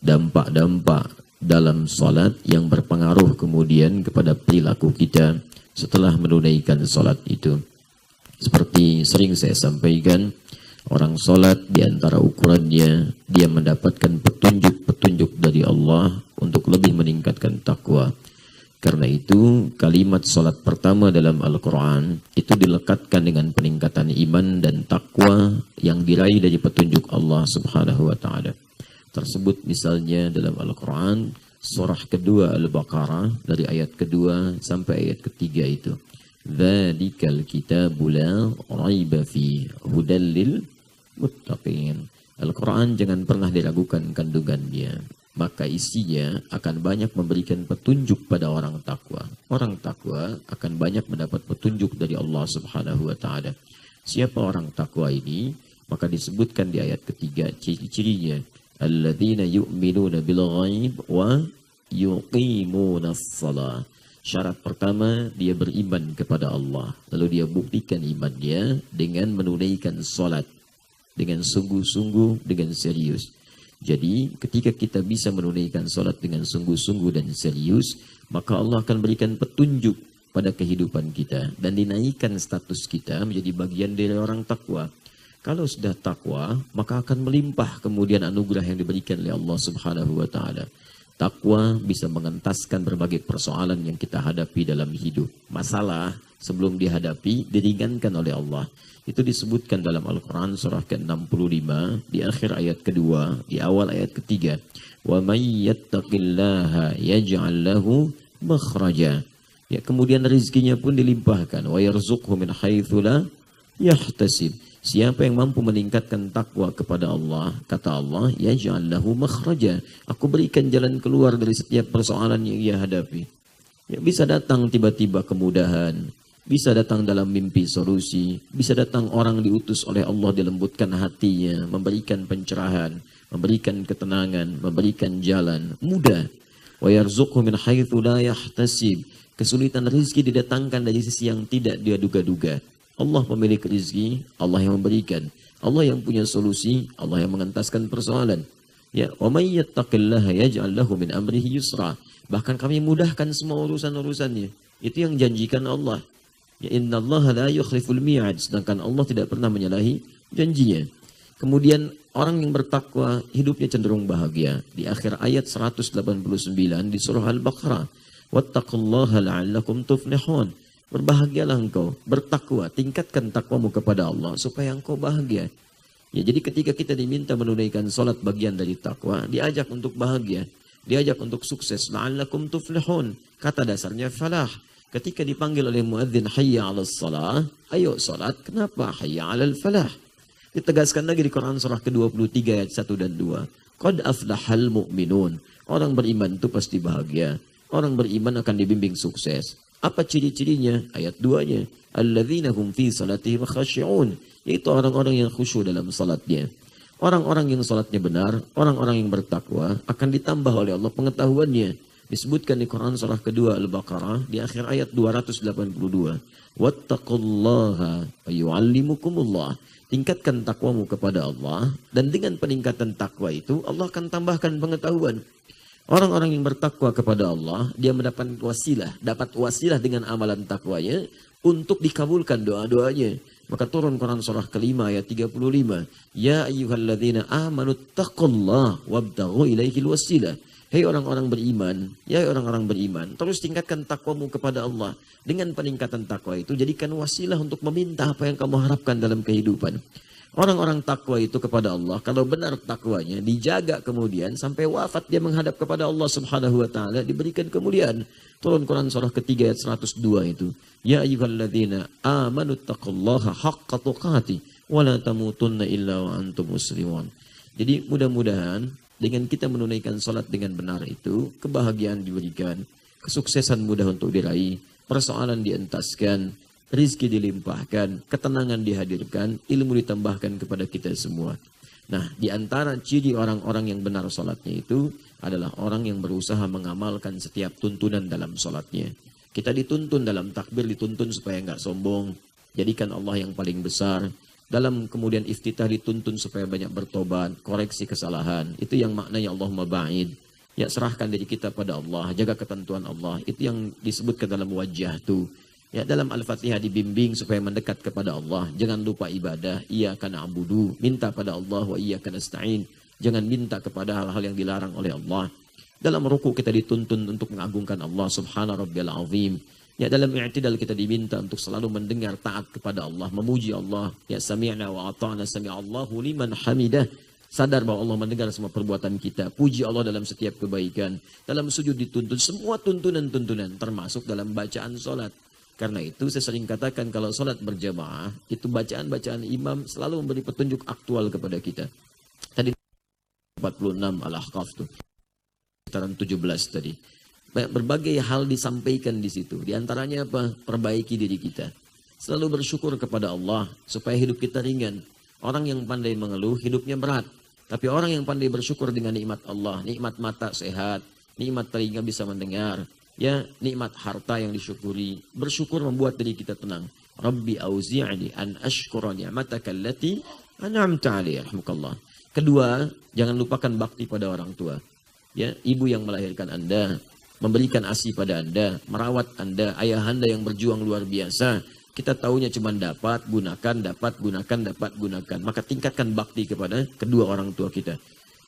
dampak-dampak dalam salat yang berpengaruh kemudian kepada perilaku kita setelah menunaikan salat itu. Seperti sering saya sampaikan, orang salat di antara ukurannya dia mendapatkan petunjuk-petunjuk dari Allah untuk lebih meningkatkan takwa. Karena itu kalimat salat pertama dalam Al-Quran itu dilekatkan dengan peningkatan iman dan takwa yang diraih dari petunjuk Allah Subhanahu wa Ta'ala. Tersebut misalnya dalam Al-Quran surah kedua Al-Baqarah dari ayat kedua sampai ayat ketiga itu. Dzalikal kitabu la raiba fi hudal lil muttaqin. Al-Quran jangan pernah diragukan kandungannya, maka isinya akan banyak memberikan petunjuk pada orang takwa. Orang takwa akan banyak mendapat petunjuk dari Allah Subhanahu wa Ta'ala. Siapa orang takwa ini? Maka disebutkan di ayat ketiga ciri-cirinya. Alladzina yu'minuna bil ghaib wa yuqimunas shalah. Syarat pertama, dia beriman kepada Allah. Lalu dia buktikan imannya dengan menunaikan salat dengan sungguh-sungguh, dengan serius. Jadi ketika kita bisa menunaikan salat dengan sungguh-sungguh dan serius, maka Allah akan berikan petunjuk pada kehidupan kita dan dinaikkan status kita menjadi bagian dari orang takwa. Kalau sudah takwa, maka akan melimpah kemudian anugerah yang diberikan oleh Allah Subhanahu wa Ta'ala. Takwa bisa mengentaskan berbagai persoalan yang kita hadapi dalam hidup. Masalah sebelum dihadapi diringankan oleh Allah. Itu disebutkan dalam Al-Quran surah ke-65 di akhir ayat kedua, di awal ayat ketiga. Wa may yattaqillaha yaj'al lahu makhraja. Ya, kemudian rezekinya pun dilimpahkan. Wa yarzuqhu min haitsu la yahtasib. Siapa yang mampu meningkatkan takwa kepada Allah, kata Allah, yaj'al lahu makhraja. Aku berikan jalan keluar dari setiap persoalan yang ia hadapi. Ya, bisa datang tiba-tiba kemudahan, bisa datang dalam mimpi solusi, bisa datang orang diutus oleh Allah dilembutkan hatinya, memberikan pencerahan, memberikan ketenangan, memberikan jalan mudah. Wa yarzuqhu min haitsu la yahtasib. Kesulitan rezeki didatangkan dari sisi yang tidak dia duga-duga. Allah pemilik rezeki, Allah yang memberikan, Allah yang punya solusi, Allah yang mengentaskan persoalan. Ya, wa may yattaqillaha yaj'al lahu min amrihi yusra. Bahkan kami mudahkan semua urusan-urusannya. Itu yang janjikan Allah. Ya, innallaha la yukhliful mi'ad. Sedangkan Allah tidak pernah menyalahi janjinya. Kemudian orang yang bertakwa hidupnya cenderung bahagia. Di akhir ayat 189 di surah Al-Baqarah, wattaqullaha la'allakum tuflihun. Berbahagialah engkau, bertakwa, tingkatkan takwamu kepada Allah supaya engkau bahagia. Ya, jadi ketika kita diminta menunaikan salat bagian dari takwa, diajak untuk bahagia, diajak untuk sukses. La'allakum tuflihun. Kata dasarnya falah. Ketika dipanggil oleh muadzin hayya 'alas shalah, ayo salat. Kenapa hayya 'alal falah? Ditegaskan lagi di Quran surah ke-23 ayat 1 dan 2. Qad aflahal mu'minun. Orang beriman itu pasti bahagia. Orang beriman akan dibimbing sukses. Apa ciri-cirinya? Ayat 2-nya. Alladzina hum fi salatihim khashi'un. Yaitu orang-orang yang khusyuk dalam salatnya. Orang-orang yang salatnya benar, orang-orang yang bertakwa akan ditambah oleh Allah pengetahuannya. Disebutkan di Quran surah kedua Al-Baqarah di akhir ayat 282. Wattaqullaha wa yu'allimukumullah. Tingkatkan takwamu kepada Allah, dan dengan peningkatan takwa itu Allah akan tambahkan pengetahuan. Orang-orang yang bertakwa kepada Allah, dia mendapat wasilah dengan amalan takwanya untuk dikabulkan doa-doanya. Maka turun Quran surah kelima ayat 35. Ya ayyuhalladzina amanu taqullaha wabtaghu ilaihil wasilah. Hei orang-orang beriman, ya orang-orang beriman, terus tingkatkan takwamu kepada Allah. Dengan peningkatan takwa itu, jadikan wasilah untuk meminta apa yang kamu harapkan dalam kehidupan. Orang-orang takwa itu kepada Allah, kalau benar takwanya, dijaga kemudian sampai wafat dia menghadap kepada Allah Subhanahu wa Ta'ala, diberikan kemuliaan. Turun Quran surah ketiga ayat 102 itu. Ya ayyuhalladzina amanu taqullaha haqqa tuqatih wa la tamutunna illa wa antum muslimun. Jadi mudah-mudahan dengan kita menunaikan salat dengan benar itu, kebahagiaan diberikan, kesuksesan mudah untuk diraih, persoalan dientaskan, rizki dilimpahkan, ketenangan dihadirkan, ilmu ditambahkan kepada kita semua. Nah, di antara ciri orang-orang yang benar salatnya itu adalah orang yang berusaha mengamalkan setiap tuntunan dalam salatnya. Kita dituntun dalam takbir, dituntun supaya enggak sombong, jadikan Allah yang paling besar. Dalam kemudian iftitah dituntun supaya banyak bertobat, koreksi kesalahan. Itu yang maknanya Allahumma ba'id. Ya, serahkan diri kita pada Allah, jaga ketentuan Allah. Itu yang disebutkan dalam wajah tuh. Ya, dalam Al-Fatihah dibimbing supaya mendekat kepada Allah. Jangan lupa ibadah, iyyaka na'budu, minta pada Allah, wa iyyaka nasta'in. Jangan minta kepada hal-hal yang dilarang oleh Allah. Dalam ruku kita dituntun untuk mengagungkan Allah subhana rabbiyal azim. Ya, dalam i'tidal kita diminta untuk selalu mendengar taat kepada Allah, memuji Allah. Ya, sami'na wa ata'na, sami'allahu liman hamidah. Sadar bahwa Allah mendengar semua perbuatan kita. Puji Allah dalam setiap kebaikan. Dalam sujud dituntun semua tuntunan-tuntunan, termasuk dalam bacaan sholat. Karena itu saya sering katakan kalau sholat berjamaah, itu bacaan-bacaan imam selalu memberi petunjuk aktual kepada kita. Tadi 46 Al-Ahqaf itu. Sekitaran 17 tadi. Berbagai hal disampaikan di situ. Di antaranya apa? Perbaiki diri kita. Selalu bersyukur kepada Allah supaya hidup kita ringan. Orang yang pandai mengeluh hidupnya berat. Tapi orang yang pandai bersyukur dengan nikmat Allah, nikmat mata sehat, nikmat telinga bisa mendengar, ya, nikmat harta yang disyukuri. Bersyukur membuat diri kita tenang. Rabbi auzi'ni an ashkura ni'mataka allati an'amta 'alayya. Rahmukallah. Kedua, jangan lupakan bakti pada orang tua. Ya, ibu yang melahirkan Anda, memberikan ASI pada Anda, merawat Anda, ayah Anda yang berjuang luar biasa. Kita taunya cuma dapat, gunakan, dapat, gunakan. Maka tingkatkan bakti kepada kedua orang tua kita.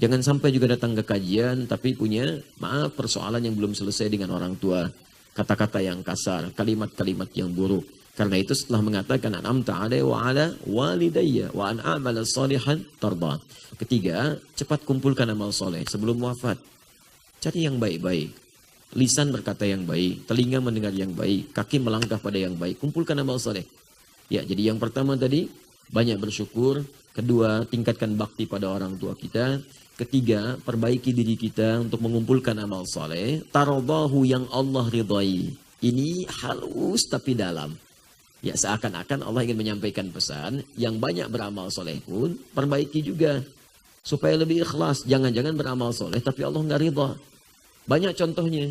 Jangan sampai juga datang ke kajian, tapi punya, maaf, persoalan yang belum selesai dengan orang tua. Kata-kata yang kasar, kalimat-kalimat yang buruk. Karena itu setelah mengatakan, an'amta 'alayya wa 'ala walidayya wa an a'mala shalihan tarda. Ketiga, cepat kumpulkan amal soleh sebelum wafat. Cari yang baik-baik. Lisan berkata yang baik, telinga mendengar yang baik, kaki melangkah pada yang baik. Kumpulkan amal soleh. Ya, jadi yang pertama tadi, banyak bersyukur. Kedua, tingkatkan bakti pada orang tua kita. Ketiga, perbaiki diri kita untuk mengumpulkan amal soleh. Taradahu yang Allah ridhai. Ini halus tapi dalam. Ya, seakan-akan Allah ingin menyampaikan pesan, yang banyak beramal soleh pun, perbaiki juga. Supaya lebih ikhlas. Jangan-jangan beramal soleh, tapi Allah nggak ridha. Banyak contohnya.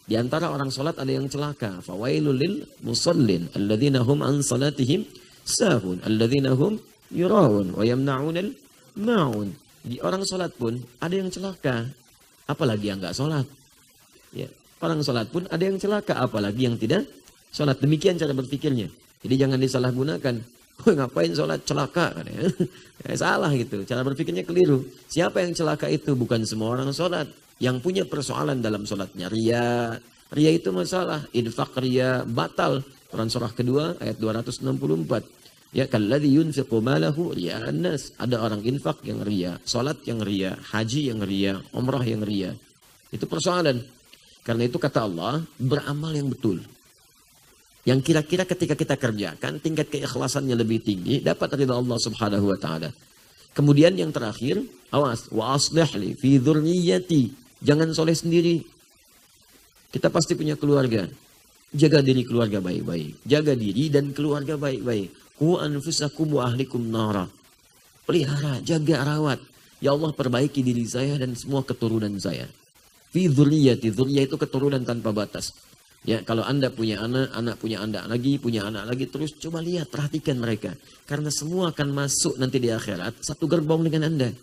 Di antara orang sholat ada yang celaka. Fawailul lil musallin. Alladzina hum an salatihim sahun. Alladzina hum yura'un. Wa yamna'unal ma'un. Di orang sholat pun ada yang celaka. Apalagi yang nggak sholat. Ya. Orang sholat pun ada yang celaka. Apalagi yang tidak sholat. Demikian cara berpikirnya. Jadi jangan disalahgunakan. Ngapain sholat celaka? Salah gitu. Cara berpikirnya keliru. Siapa yang celaka itu? Bukan semua orang sholat. Yang punya persoalan dalam sholatnya. Ria. Ria itu masalah. Infak ria batal. Quran surah kedua ayat 264. Ya, kalladzi yunfiqu malahu riya'an nas. Ada orang infak yang ria. Sholat yang ria. Haji yang ria. Umrah yang ria. Itu persoalan. Karena itu kata Allah, beramal yang betul. Yang kira-kira ketika kita kerjakan, tingkat keikhlasannya lebih tinggi, dapat ridha Allah subhanahu wa ta'ala. Kemudian yang terakhir, awas, wa aslih li fi dzurriyyati. Jangan soleh sendiri. Kita pasti punya keluarga. Jaga diri keluarga baik-baik. Jaga diri dan keluarga baik-baik. Qu anfusakum wa ahlikum nara. Pelihara, jaga, rawat. Ya Allah, perbaiki diri saya dan semua keturunan saya. Fi dzurriyyati. Dzurriyyah itu keturunan tanpa batas. Ya, kalau Anda punya anak, anak punya anak lagi, terus coba lihat, perhatikan mereka. Karena semua akan masuk nanti di akhirat, satu gerbong dengan Anda.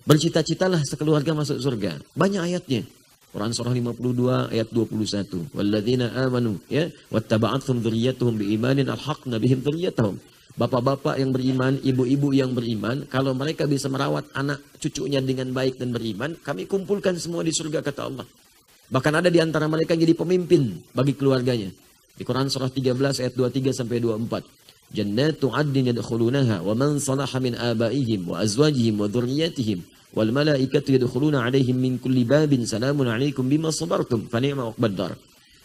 Bercita-citalah sekeluarga masuk surga. Banyak ayatnya. Quran surah 52 ayat 21. Walladzina amanu, ya, wattaba'athum dzurriyyatuhum biimanin alhaqna bihim dzurriyyatahum. Bapak-bapak yang beriman, ibu-ibu yang beriman, kalau mereka bisa merawat anak cucunya dengan baik dan beriman, kami kumpulkan semua di surga, kata Allah. Bahkan ada di antara mereka yang jadi pemimpin bagi keluarganya. Di Quran surah 13 ayat 23 sampai 24. Jannatu 'adnin yadkhulunaha wa man salaha min abaihim wa azwajihim wa dhurriyyatihim wal malaikatu yadkhuluna 'alaihim min kulli babin salamun 'alaikum bima sabartum fa ni'ma 'uqbad dar.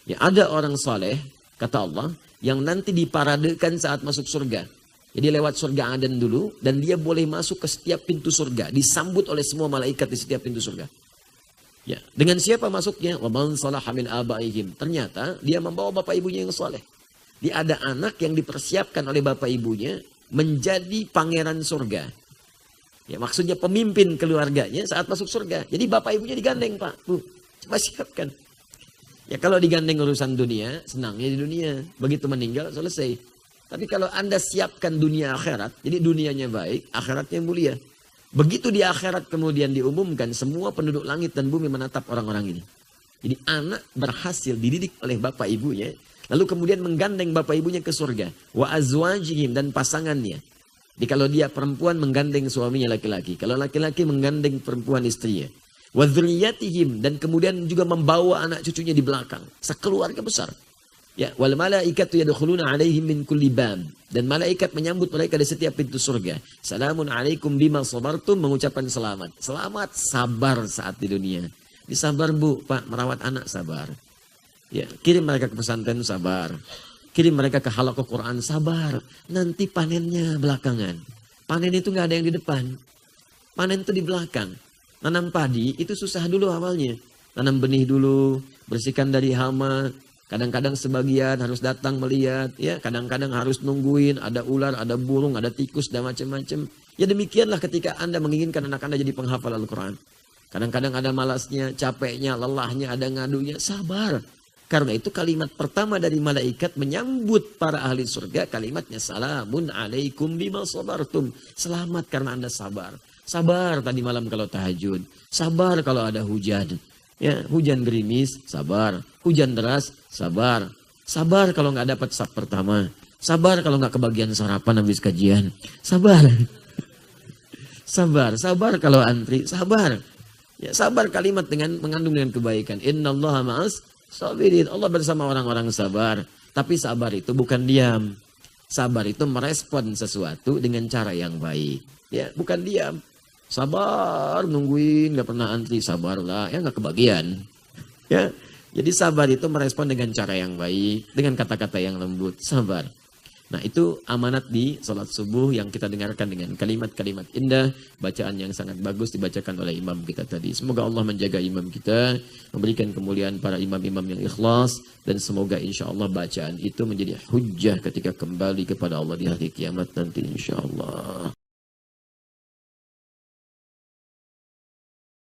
Ya, ada orang saleh kata Allah yang nanti diparadekan saat masuk surga. Jadi lewat surga Aden dulu dan dia boleh masuk ke setiap pintu surga, disambut oleh semua malaikat di setiap pintu surga. Ya, dengan siapa masuknya? Wa man salaha min abaihim. Ternyata dia membawa bapak ibunya yang saleh. Dia ada anak yang dipersiapkan oleh bapak ibunya menjadi pangeran surga. Ya, maksudnya pemimpin keluarganya saat masuk surga. Jadi bapak ibunya digandeng, Pak. Bu, coba siapkan. Ya, kalau digandeng urusan dunia, senangnya di dunia. Begitu meninggal selesai. Tapi kalau Anda siapkan dunia akhirat, jadi dunianya baik, akhiratnya mulia. Begitu di akhirat kemudian diumumkan, semua penduduk langit dan bumi menatap orang-orang ini. Jadi anak berhasil dididik oleh bapak ibunya, lalu kemudian menggandeng bapak ibunya ke surga. Wa azwajihim, dan pasangannya. Jadi kalau dia perempuan menggandeng suaminya laki-laki. Kalau laki-laki menggandeng perempuan istrinya. Wa dzurriyyatihim, dan kemudian juga membawa anak cucunya di belakang. Sekeluarga besar. Ya, wal malaikatu yadkhuluna 'alaihim min kulli bab. Dan malaikat menyambut mereka di setiap pintu surga. Salamun 'alaikum bima sabartum, mengucapkan selamat. Selamat sabar saat di dunia. Di sabar Bu, Pak, merawat anak sabar. Ya, kirim mereka ke pesantren sabar. Kirim mereka ke halaqah Quran sabar. Nanti panennya belakangan. Panen itu nggak ada yang di depan. Panen itu di belakang. Nanam padi itu susah dulu awalnya. Tanam benih dulu, bersihkan dari hama. Kadang-kadang sebagian harus datang melihat, ya. Kadang-kadang harus nungguin, ada ular, ada burung, ada tikus, dan macam-macam. Ya demikianlah ketika Anda menginginkan anak Anda jadi penghafal Al-Quran. Kadang-kadang ada malasnya, capeknya, lelahnya, ada ngadunya, sabar. Karena itu kalimat pertama dari malaikat menyambut para ahli surga, kalimatnya salamun alaikum bima sabartum. Selamat karena Anda sabar. Sabar tadi malam kalau tahajud. Sabar kalau ada hujan. Ya, hujan gerimis, sabar. Hujan deras, sabar. Sabar kalau nggak dapat sab pertama. Sabar kalau nggak kebagian sarapan habis kajian. Sabar. Sabar kalau antri, sabar. Ya, sabar kalimat dengan mengandung dengan kebaikan. Innallaha ma'as sabirin. Allah bersama orang-orang sabar. Tapi sabar itu bukan diam. Sabar itu merespon sesuatu dengan cara yang baik. Ya, bukan diam. Sabar, nungguin, gak pernah antri, sabarlah, ya gak kebagian. Ya, jadi sabar itu merespon dengan cara yang baik, dengan kata-kata yang lembut, sabar. Nah itu amanat di salat subuh yang kita dengarkan dengan kalimat-kalimat indah, bacaan yang sangat bagus dibacakan oleh imam kita tadi. Semoga Allah menjaga imam kita, memberikan kemuliaan para imam-imam yang ikhlas, dan semoga insya Allah bacaan itu menjadi hujjah ketika kembali kepada Allah di hari kiamat nanti insya Allah.